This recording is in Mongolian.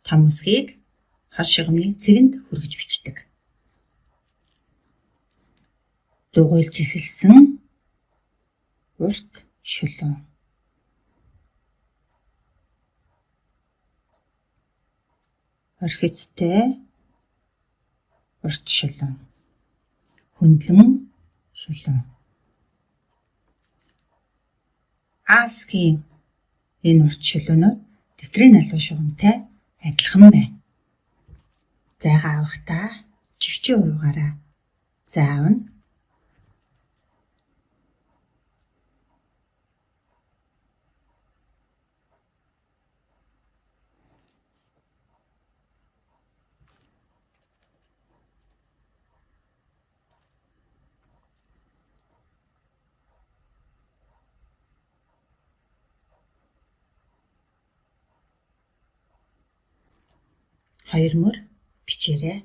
том үсгийг хос шигмны цэгэнд хүргэж бичдэг. Дугуйлж эхэлсэн урт шулуун. Орхицтэй урт шулуун. Хөндлөн шулуун. Аасхийн энэ урт шулуунууд дэвтрийн налуу шугамтай адилхан байна. Зайгаа авахдаа чигчийн уруугаараа заавна. Хоёр мөр бичээрэй.